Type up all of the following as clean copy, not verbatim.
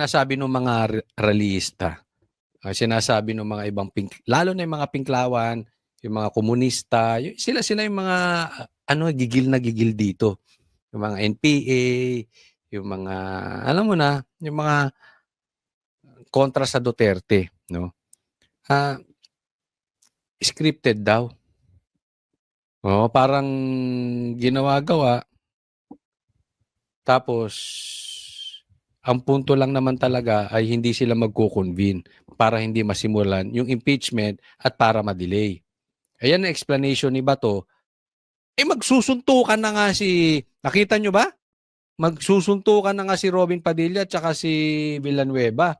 sinasabi ng mga realista, sinasabi ng mga ibang lalo na yung mga pinklawan, yung mga komunista, sila yung mga gigil na gigil dito. Yung mga NPA, yung mga alam mo na, yung mga kontra sa Duterte, no? Scripted daw. Oh, parang ginawa-gawa. Tapos ang punto lang naman talaga ay hindi sila magko-convene para hindi masimulan yung impeachment at para ma-delay. Ayan ang explanation ni Bato. Magsusuntukan na nga nakita nyo ba? Magsusuntukan na nga si Robin Padilla at saka si Villanueva.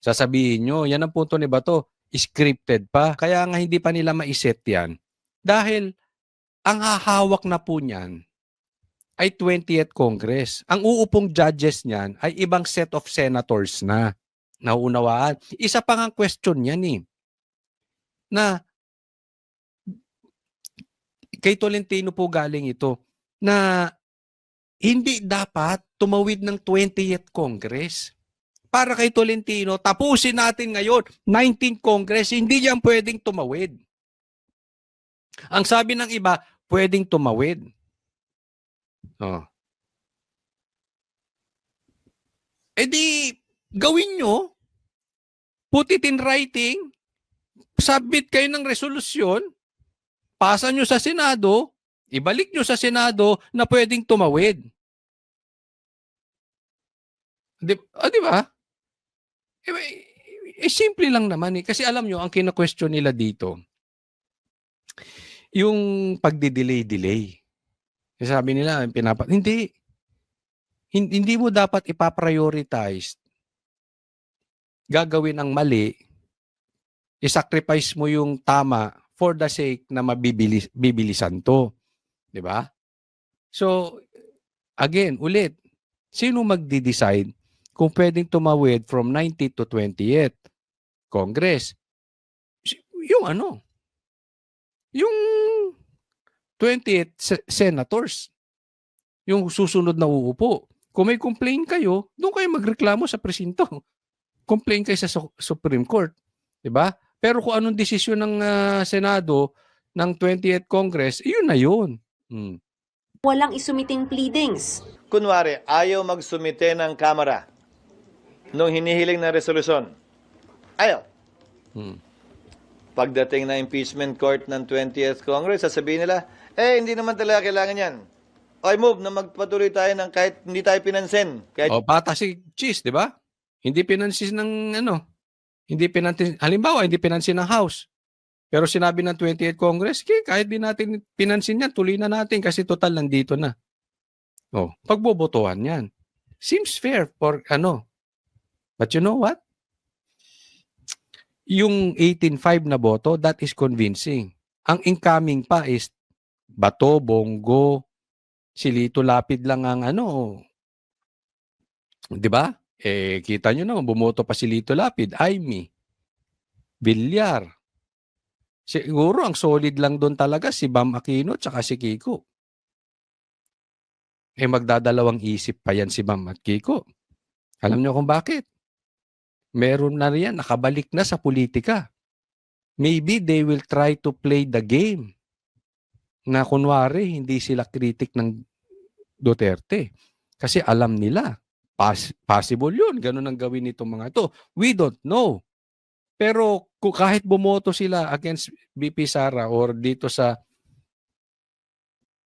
Sasabihin nyo, yan ang punto ni Bato, scripted pa. Kaya nga hindi pa nila maiset yan. Dahil ang hahawak na po niyan ay 20th Congress. Ang uupong judges niyan ay ibang set of senators na. Nauunawaan. Isa pang ang question niyan na kay Tolentino po galing ito na hindi dapat tumawid ng 20th Congress. Para kay Tolentino, tapusin natin ngayon, 19th Congress, hindi yan pwedeng tumawid. Ang sabi ng iba, pwedeng tumawid. Oh. Di, gawin nyo, put it in writing, submit kayo ng resolusyon, pasa nyo sa Senado, ibalik nyo sa Senado na pwedeng tumawid. Di ba? Simple lang naman Kasi alam nyo, ang kina-question nila dito, yung pagdi-delay-delay. Sabi nila, hindi mo dapat ipaprioritize. Gagawin ang mali, isacrifice mo yung tama for the sake na bibilisan to. Di ba? So, again, ulit, sino magdi-decide kung pwedeng tumawid from 19th to 20th Congress? Yung yung 20th senators. Yung susunod na uupo. Kung may complaint kayo, doon kayo magreklamo sa presinto. Complaint kayo sa Supreme Court. Diba? Pero kung anong desisyon ng Senado ng 20th Congress, yun na yun. Walang isumiting pleadings. Kunwari, ayaw magsumite ng Kamara nung hinihiling na resolusyon. Ayaw. Pagdating na impeachment court ng 20th Congress, sasabihin nila, hindi naman talaga kailangan yan. I move na magpatuloy tayo ng kahit hindi tayo pinansin. Bata si Cheese, di ba? Hindi pinansin ng hindi pinansin, halimbawa, hindi pinansin ng House. Pero sinabi ng 20th Congress, kahit di natin pinansin yan, tuloy na natin kasi total nandito na. Pagbobotohan yan. Seems fair for But you know what? Yung 18-5 na boto, that is convincing. Ang incoming pa is Bato, Bongo, si Lito Lapid lang ang di ba? Kita nyo naman, bumoto pa si Lito Lapid, Aimee, Villar. Siguro ang solid lang doon talaga si Bam Aquino tsaka si Kiko. Magdadalawang isip pa yan si Bam at Kiko. Alam nyo kung bakit? Meron na riyan, nakabalik na sa politika. Maybe they will try to play the game na kunwari hindi sila kritik ng Duterte. Kasi alam nila, possible yun. Ganun ang gawin nitong mga ito. We don't know. Pero kahit bumoto sila against VP Sara or dito sa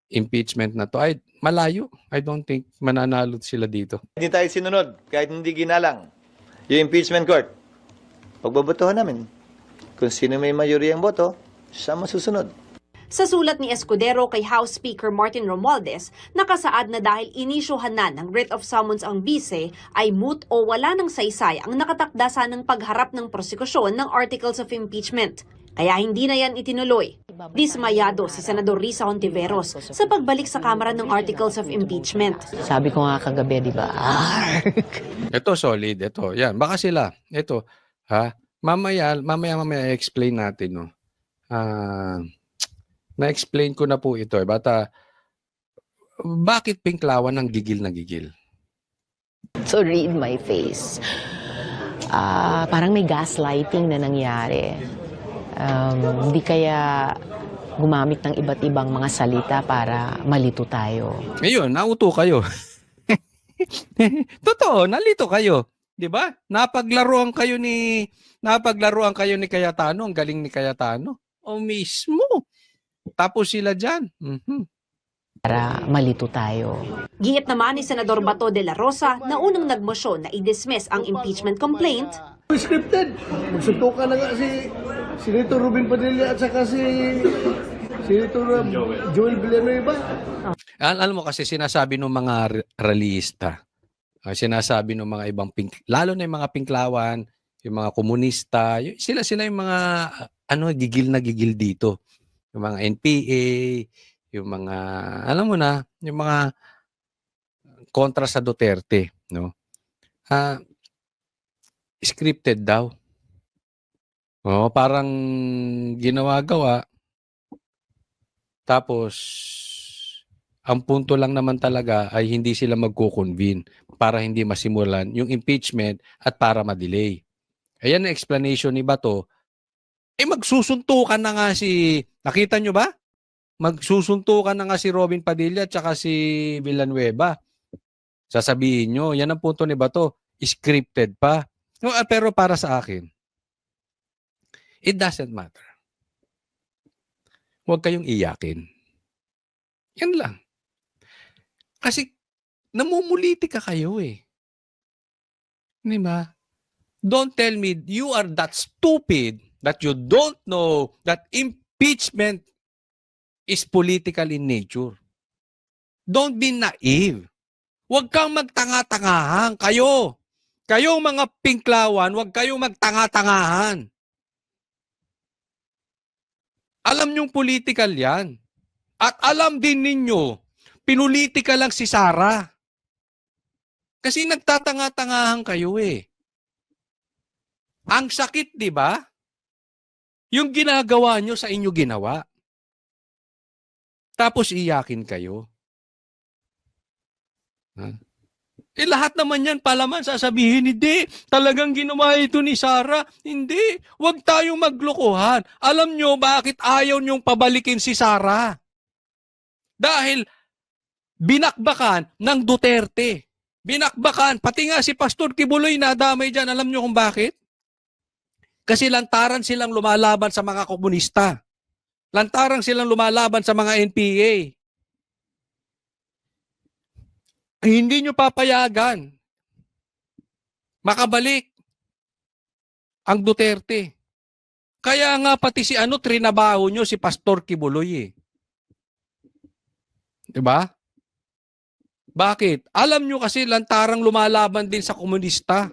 impeachment na to, malayo. I don't think mananalo sila dito. Hindi tayo sinunod, kahit hindi ginalang. Yung impeachment court, pagbabotohan namin. Kung sino may mayoryang boto, siya masusunod. Sa sulat ni Escudero kay House Speaker Martin Romualdez, nakasaad na dahil inisyuhan na ng writ of summons ang bise, ay moot o wala ng saysay ang nakatakda sanang pagharap ng prosekusyon ng Articles of Impeachment. Kaya hindi na yan itinuloy. Dismayado si Senador Risa Hontiveros sa pagbalik sa Kamara ng Articles of Impeachment. Sabi ko nga kagabi, di ba? Ito solid, ito. Yan, baka sila. Ito, mamaya explain natin, na-explain ko na po ito. Bakit pinklawan ng gigil na gigil? So read my face. Parang may gaslighting na nangyari. Hindi kaya gumamit ng iba't ibang mga salita para malito tayo. Ngayon, nauto kayo. Totoo, nalito kayo. 'Di ba? Napaglaruan kayo ni Cayetano, ang galing ni Cayetano. O mismo. Tapos sila diyan. Para malito tayo. Giit naman ni Senador Bato de la Rosa na unang nagmosyon na i-dismiss ang impeachment complaint. Scripted. Magsuntukan na nga si Senator Ruben Padilla at saka si Senator Joel Villanueva. Alam mo kasi sinasabi ng mga realista, sinasabi ng mga ibang lalo na yung mga pinklawan, yung mga komunista, sila yung mga gigil na gigil dito. Yung mga NPA, yung mga alam mo na, yung mga kontra sa Duterte, no? Scripted daw. Parang ginawa-gawa. Tapos ang punto lang naman talaga ay hindi sila magko-convene para hindi masimulan yung impeachment at para ma-delay. Ayan ang explanation ni Bato. Magsusuntukan na nga nakita nyo ba? Magsusuntukan na nga si Robin Padilla at saka si Villanueva. Sasabihin nyo, yan ang punto ni Bato. Scripted pa. No, pero para sa akin, it doesn't matter. Huwag kayong iyakin. Yan lang. Kasi namumulitika kayo eh. Di ba? Don't tell me you are that stupid that you don't know that impeachment is political in nature. Don't be naive. Huwag kang magtanga-tangahan. Kayong mga pinklawan, huwag kayong magtanga-tangahan. Alam niyong political yan. At alam din ninyo, pinulitika lang si Sara. Kasi nagtatanga-tangahan kayo eh. Ang sakit, di ba? Yung ginagawa nyo sa inyo ginawa. Tapos iyakin kayo. Lahat naman yan palaman sasabihin, hindi, talagang ginawa ito ni Sara. Hindi, huwag tayong maglokohan. Alam nyo bakit ayaw nyong pabalikin si Sara? Dahil binakbakan ng Duterte. Binakbakan, pati nga si Pastor Kibuloy nadamay dyan. Alam nyo kung bakit? Kasi lantaran silang lumalaban sa mga komunista. Lantaran silang lumalaban sa mga NPA. Hindi nyo papayagan makabalik ang Duterte. Kaya nga pati si trinabaho nyo si Pastor Kibuloy eh. Diba? Bakit? Alam nyo kasi lantarang lumalaban din sa komunista.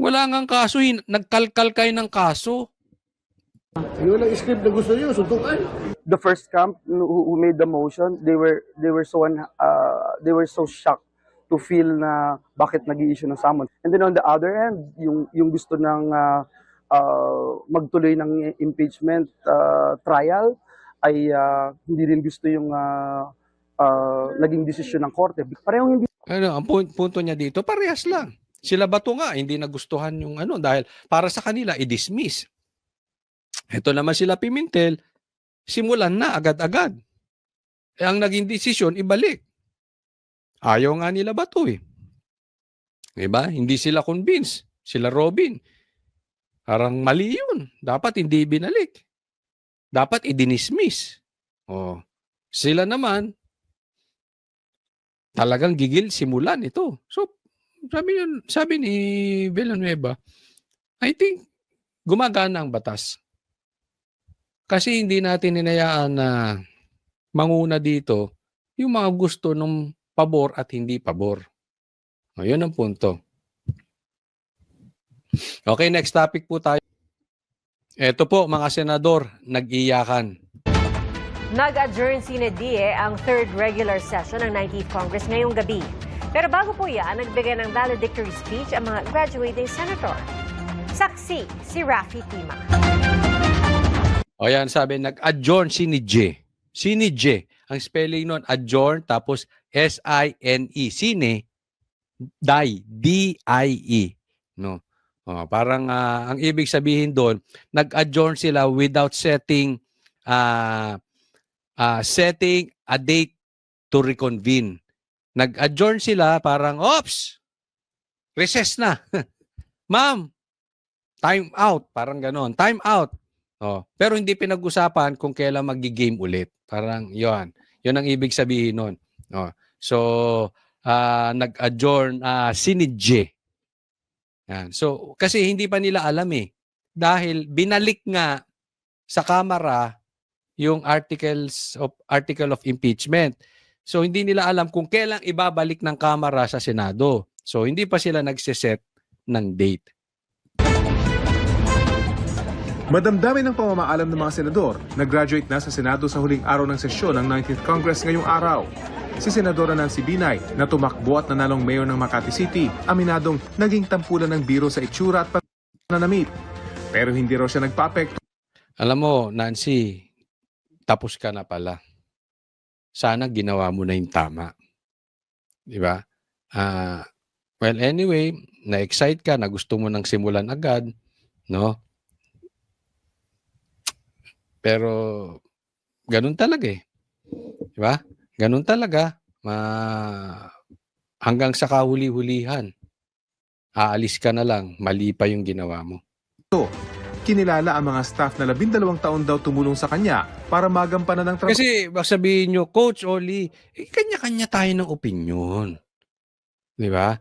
Wala ngang kaso, nagkalkal kayo ng kaso. Yun ang script na gusto nyo, suntukan. The first camp who made the motion, they were so shocked to feel na bakit nag-i-issue ng summons. And then on the other end, yung gusto ng magtuloy ng impeachment trial ay hindi rin gusto yung naging desisyon ng korte. Parehong hindi. Ang punto niya dito, parehas lang. Sila Bato nga, hindi nagustuhan yung dahil para sa kanila, i-dismiss. Ito naman sila Pimentel, simulan na agad-agad. Ang naging desisyon, ibalik. Ayaw nga nila Bato eh. Diba? Hindi sila convinced. Sila Robin. Parang mali yun. Dapat hindi binalik. Dapat i-dismiss. Sila naman, talagang gigil simulan ito. So, sabi ni Villanueva, I think gumagana ang batas. Kasi hindi natin hinayaan na manguna dito yung mga gusto ng pabor at hindi pabor. Yun ang punto. Okay, next topic po tayo. Ito po, mga senador, nag-iyakan. Nag-adjourn sine Die ang third regular session ng 19th Congress ngayong gabi. Pero bago po yan, nagbigay ng valedictory speech ang mga graduating senator. Saksi si Raffy Tima. O yan, sabi, nag-adjourn si Nije. Si Nije Ang spelling nun, adjourn, tapos S-I-N-E. Sine, die, D-I-E. No? Parang ang ibig sabihin doon, nag-adjourn sila without setting setting a date to reconvene. Nag-adjourn sila parang, oops, recess na. Ma'am, time out. Parang ganon. Time out. Pero hindi pinag-usapan kung kailan magi-game ulit. Parang yon. Yon ang ibig sabihin nun. So, nag-adjourn sinidje. Yan. So, kasi hindi pa nila alam eh. Dahil binalik nga sa Kamara yung article of impeachment. So, hindi nila alam kung kailan ibabalik ng Kamara sa Senado. So, hindi pa sila nagsiset ng date. Madamdami ng pamamaalam ng mga senador, nag-graduate na sa Senado sa huling araw ng sesyon ng 19th Congress ngayong araw. Si Senadora Nancy Binay, na tumakbo at nanalong mayor ng Makati City, aminadong naging tampulan ng biro sa itsura at pananamit. Pero hindi raw siya nagpa-apekto. Alam mo, Nancy, tapos ka na pala. Sana ginawa mo na yung tama. Di ba? Well, anyway, na-excite ka, na gusto mo nang simulan agad, no? Pero, ganun talaga eh. Di ba? Ganun talaga. Hanggang sa kahuli-hulihan. Aalis ka na lang, mali pa yung ginawa mo. Kinilala ang mga staff na 12 taon daw tumulong sa kanya para magampanan ng trabaho. Kasi baka sabihin nyo, Coach Oli, kanya-kanya tayo ng opinion. Di ba?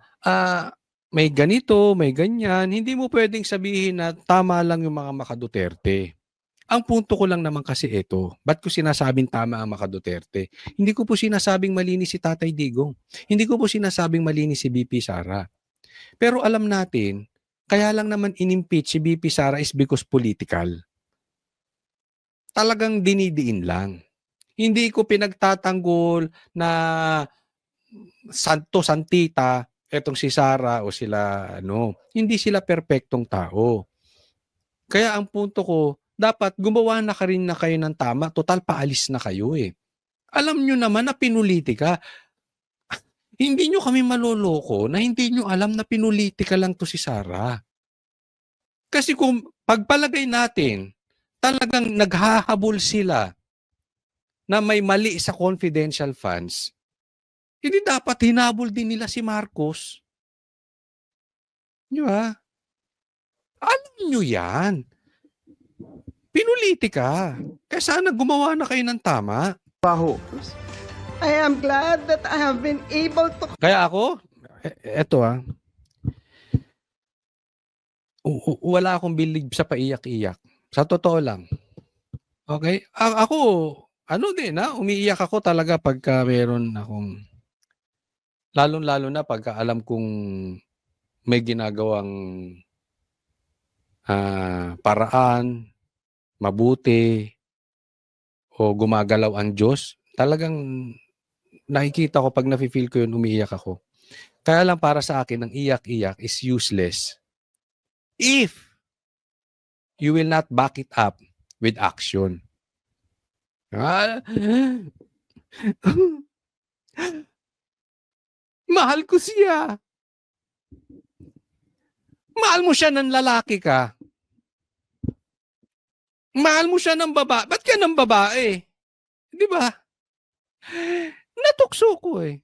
May ganito, may ganyan. Hindi mo pwedeng sabihin na tama lang yung mga Maka-Duterte. Ang punto ko lang naman kasi ito, ba't ko sinasabing tama ang Maka-Duterte? Hindi ko po sinasabing malinis si Tatay Digong. Hindi ko po sinasabing malinis si BP Sara. Pero alam natin, kaya lang naman in-impeach si BP Sara is because political. Talagang dinidiin lang. Hindi ko pinagtatanggol na santo santita etong si Sara o sila hindi sila perpektong tao. Kaya ang punto ko, dapat gumawa na ka rin na kayo ng tama, total paalis na kayo eh. Alam nyo naman na pinulitika. Hindi nyo kami maloloko na hindi nyo alam na pinulitika lang to si Sara. Kasi kung pagpalagay natin, talagang naghahabol sila na may mali sa confidential funds, hindi dapat hinabol din nila si Marcos. Di ba? Alam nyo yan. Pinulitika. Kaya sana gumawa na kayo ng tama. I am glad that I have been able to... Kaya ako, eto wala akong believe sa paiyak-iyak. Sa totoo lang. Okay? Ako, umiiyak ako talaga pagka meron akong, lalo na pagka alam kong may ginagawang paraan, mabuti, o gumagalaw ang Diyos. Talagang nakikita ko pag nafe-feel ko yun, umiiyak ako. Kaya lang para sa akin, ang iyak-iyak is useless if you will not back it up with action. Mahal ko siya. Mahal mo siya ng lalaki ka. Mahal mo siya ng babae. Ba't ka ng babae? Di ba? Natukso ko eh.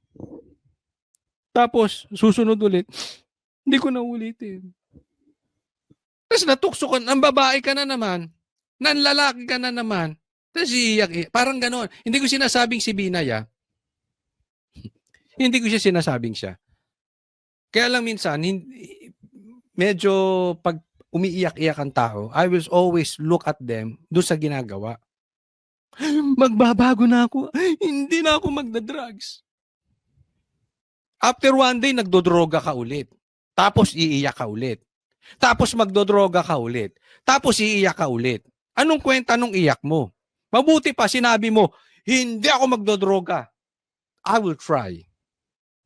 Tapos, susunod ulit. Hindi ko na ulitin. Tapos natukso ko, ang babae ka na naman. Ng lalaki ka na naman. Tapos iiyak. Parang ganon. Hindi ko sinasabing si Binay Hindi ko siya sinasabing siya. Kaya lang minsan, medyo pag umiiyak-iyak ang tao, I will always look at them doon sa ginagawa. Magbabago na ako. Hindi na ako magda-drugs. After one day, nagdodroga ka ulit. Tapos iiyak ka ulit. Tapos magdodroga ka ulit. Tapos iiyak ka ulit. Anong kwenta nung iyak mo? Mabuti pa, sinabi mo, hindi ako magdodroga. I will try.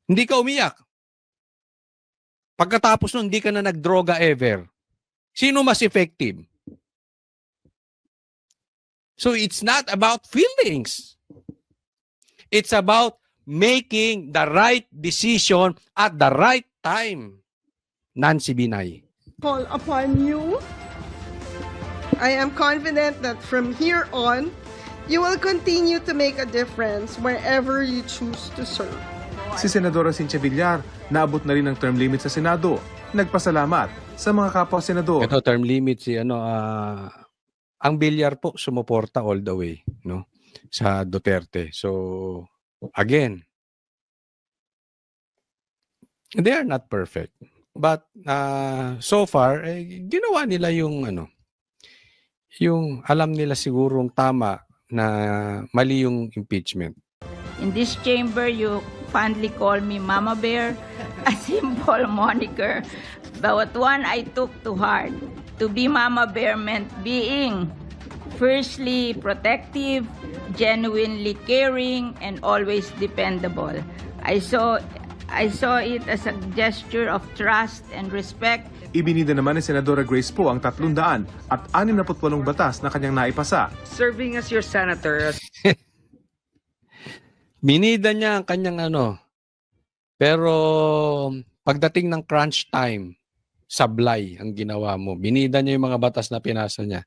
Hindi ka umiyak. Pagkatapos nun, hindi ka na nagdroga ever. Sino mas effective? So it's not about feelings. It's about making the right decision at the right time. Nancy Binay. Call upon you. I am confident that from here on, you will continue to make a difference wherever you choose to serve. Si Senadora Cynthia Villar, naabot na rin ang term limit sa Senado. Nagpasalamat sa mga kapwa-senador. Ito term limit si ang Villar po sumuporta all the way, no, sa Duterte. So again, they are not perfect. But so far ginawa nila yung yung alam nila sigurong tama na mali yung impeachment. In this chamber, you fondly call me Mama Bear, a simple moniker, but one I took to heart. To be Mama Bear meant being firstly protective, genuinely caring, and always dependable. I saw it as a gesture of trust and respect. Ibinida naman ni Senadora Grace Poe ang 368 batas na kanyang naipasa. Serving as your senator. Binida niya ang kanyang pero pagdating ng crunch time, sablay ang ginawa mo. Binida niya yung mga batas na pinasa niya.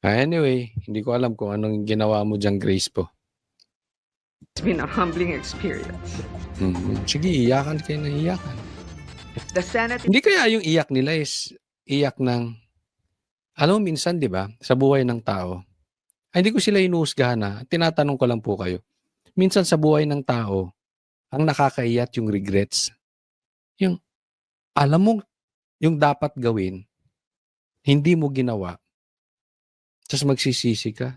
Anyway, hindi ko alam kung anong ginawa mo dyan, Grace Poe. It's been a humbling experience. Sige, iyakan kayo na iyakan. The Senate... Hindi kaya yung iyak nila is iyak ng, alam mo minsan, di ba, sa buhay ng tao, hindi ko sila inuusgahan tinatanong ko lang po kayo. Minsan sa buhay ng tao, ang nakakaiyat yung regrets. Yung, alam mo, yung dapat gawin, hindi mo ginawa, tapos magsisisi ka.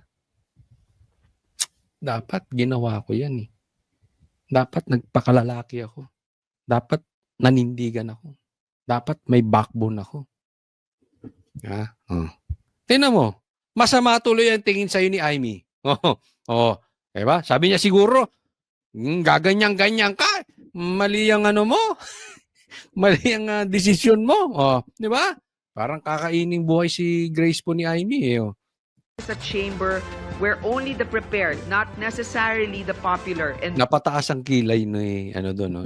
Dapat ginawa ko yan . Dapat nagpakalalaki ako. Dapat nanindigan ako. Dapat may backbone ako. Tingnan mo, masama tuloy ang tingin sa'yo ni Amy. Diba? Sabi niya siguro, gaganyan-ganyan ka. Mali ang mo. Mali ang desisyon mo. Diba? Parang kakaining buhay si Grace po ni Amy . It's a chamber where only the prepared, not necessarily the popular and Napataas ang kilay ni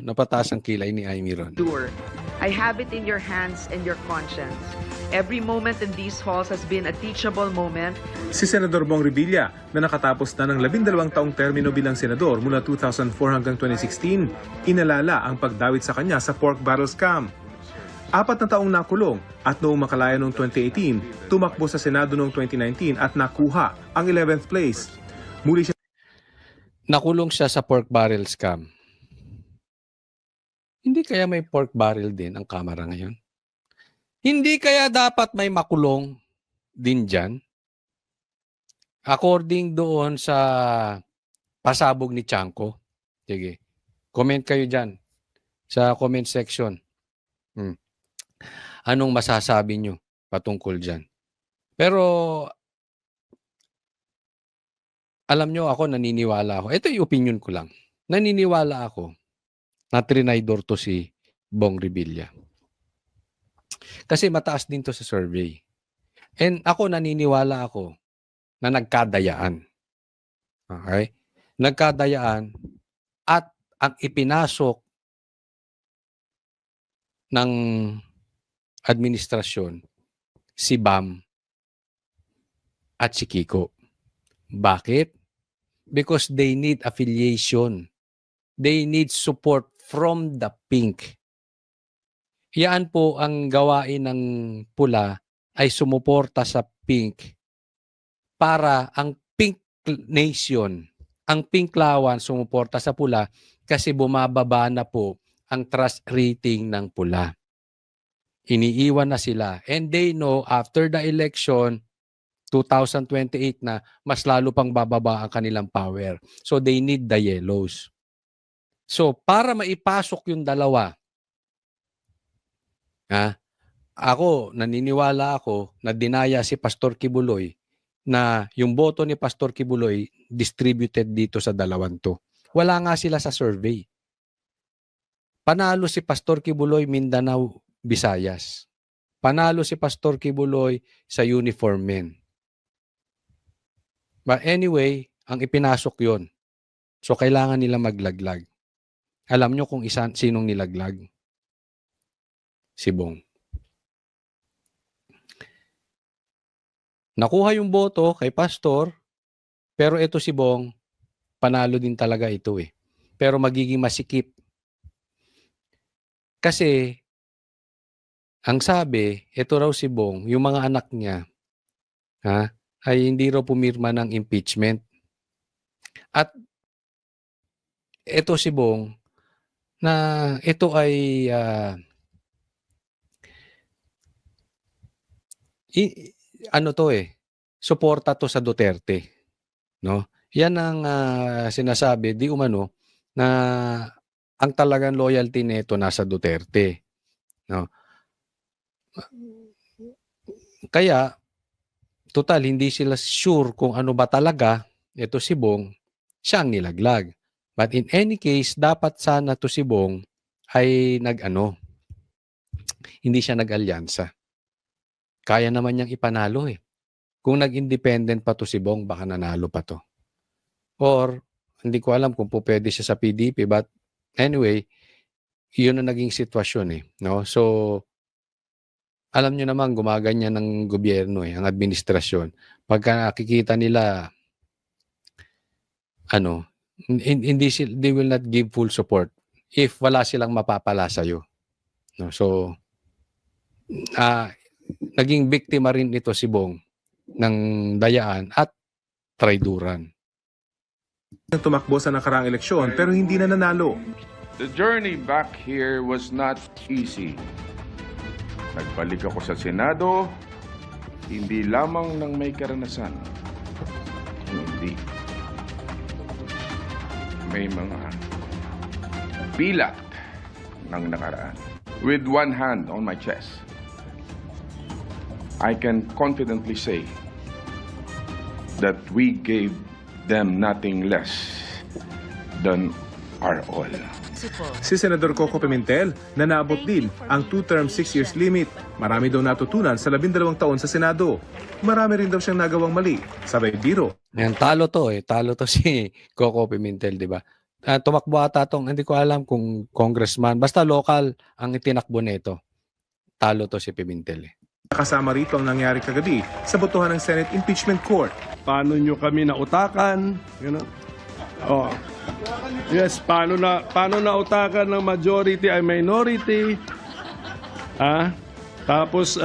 napataas ang kilay ni Amy ron. doer. I have it in your hands and your conscience. Every moment in these halls has been a teachable moment. Si Senador Bong Revilla na nakatapos na ng 12 taong termino bilang senador mula 2004 hanggang 2016, inalala ang pagdawit sa kanya sa pork barrel scam. 4 na taong nakulong at noong makalaya noong 2018, tumakbo sa Senado noong 2019 at nakuha ang 11th place. Muli siya Nakulong siya sa pork barrel scam. Hindi kaya may pork barrel din ang Kamara ngayon? Hindi kaya dapat may makulong din dyan? According doon sa pasabog ni Chanco. Sige, comment kayo dyan sa comment section. Anong masasabi nyo patungkol dyan? Pero, alam nyo ako, naniniwala ako. Ito yung opinion ko lang. Naniniwala ako na trinaydor to si Bong Revilla. Kasi mataas din to sa survey. And ako, naniniwala ako na nagkadayaan. Okay? Nagkadayaan at ang ipinasok ng administrasyon, si Bam at si Kiko. Bakit? Because they need affiliation. They need support from the pink. Yan po ang gawain ng pula ay sumuporta sa pink para ang pink nation, ang pink lawan sumuporta sa pula kasi bumababa na po ang trust rating ng pula. Iniiwan na sila. And they know after the election, 2028 na, mas lalo pang bababa ang kanilang power. So they need the yellows. So para maipasok yung dalawa, ako, naniniwala ako na dinaya si Pastor Kibuloy na yung boto ni Pastor Kibuloy distributed dito sa dalawang to. Wala nga sila sa survey. Panalo si Pastor Kibuloy, Mindanao, Visayas. Panalo si Pastor Kibuloy sa uniform men. But anyway, ang ipinasok yon So, kailangan nila maglaglag. Alam nyo kung sinong nilaglag? Si Bong. Nakuha yung boto kay Pastor, pero ito si Bong, panalo din talaga ito eh. Pero magiging masikip. Kasi, ang sabi, ito raw si Bong, yung mga anak niya, ay hindi raw pumirma ng impeachment. At ito si Bong, na ito ay suporta to sa Duterte, no? Yan ang sinasabi di umano na ang talagang loyalty nito nasa Duterte, no? Kaya total hindi sila sure kung ano ba talaga ito si Bong, siya ang nilaglag. But in any case, dapat sana to si Bong ay hindi siya nag-alyansa. Kaya naman niyang ipanalo eh. Kung nag-independent pa to si Bong, baka nanalo pa to. Or, hindi ko alam kung pwede siya sa PDP, but anyway, yun ang naging sitwasyon eh. No? So, alam nyo naman, gumaganyan ng gobyerno eh, ang administrasyon. Pagka nakikita nila, they will not give full support if wala silang mapapala sa'yo. No? So, naging biktima rin ito si Bong ng dayaan at traiduran. Tumakbo sa nakaraang eleksyon pero hindi na nanalo. The journey back here was not easy. Nagbalik ako sa Senado, hindi lamang ng may karanasan. Hindi. May mga bilat ng nakaraan. With one hand on my chest, I can confidently say that we gave them nothing less than our all. Si Senador Coco Pimentel na naabot din ang 2-term 6 years limit. Marami daw natutunan sa 12 taon sa Senado. Marami rin daw siyang nagawang mali. Sabay biro. Yan, talo to si Coco Pimentel, di ba? Tumakbo ata tong, hindi ko alam kung congressman, basta local ang itinakbo nito. Talo to si Pimentel eh. Kasama rito ang nangyari kagabi sa botohan ng Senate Impeachment Court. Paano nyo kami nautakan? Oh. Yes, paano nautakan ng majority ay minority? Tapos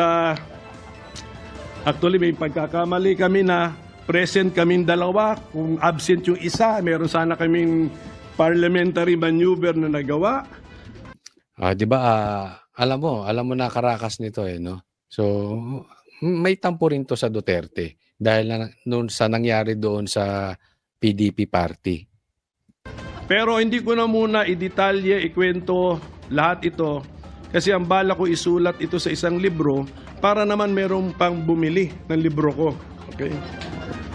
actually may pagkakamali kami na present kaming dalawa. Kung absent yung isa, meron sana kaming parliamentary maneuver na nagawa. Di ba alam mo nakarakas nito eh, no? So may tampo rin to sa Duterte dahil noon sa nangyari doon sa PDP party. Pero hindi ko na muna i-detalye, ikwento lahat ito kasi ang bala ko isulat ito sa isang libro para naman merong pang bumili ng libro ko. Okay?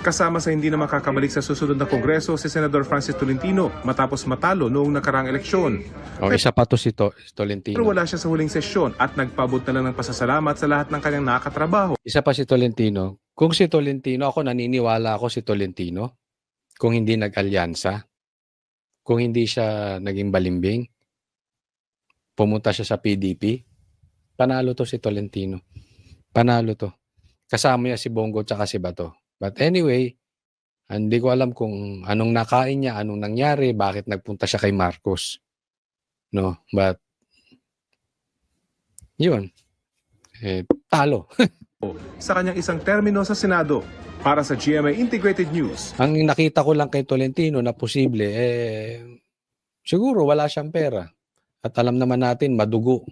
Kasama sa hindi na makakabalik sa susunod na Kongreso si Senador Francis Tolentino matapos matalo noong nakaraang eleksyon. Isa pa to si Tolentino. Pero wala siya sa huling sesyon at nagpaabot na lang ng pasasalamat sa lahat ng kanyang nakatrabaho. Isa pa si Tolentino. Kung si Tolentino, ako naniniwala ako si Tolentino. Kung hindi nag-alyansa, kung hindi siya naging balimbing, pumunta siya sa PDP, panalo to si Tolentino. Panalo to. Kasama niya si Bongo tsaka si Bato. But anyway, hindi ko alam kung anong nakain niya, anong nangyari, bakit nagpunta siya kay Marcos. No, but yun. Talo. Sa kanyang isang termino sa Senado. Para sa GMA Integrated News. Ang nakita ko lang kay Tolentino na posible, siguro wala siyang pera. At alam naman natin, madugo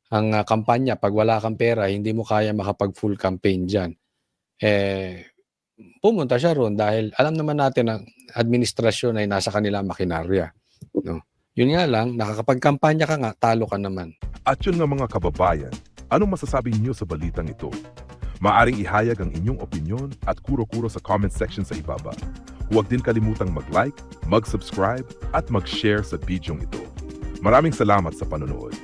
ang kampanya. Pag wala kang pera, hindi mo kaya makapag-full campaign dyan. Pumunta siya ron dahil alam naman natin ang administrasyon ay nasa kanila makinarya. No? Yun nga lang, nakakapag-kampanya ka nga, talo ka naman. At yun nga mga kababayan, anong masasabi niyo sa balitang ito? Maaring ihayag ang inyong opinyon at kuro-kuro sa comment section sa ibaba. Huwag din kalimutang mag-like, mag-subscribe at mag-share sa bidyong ito. Maraming salamat sa panonood.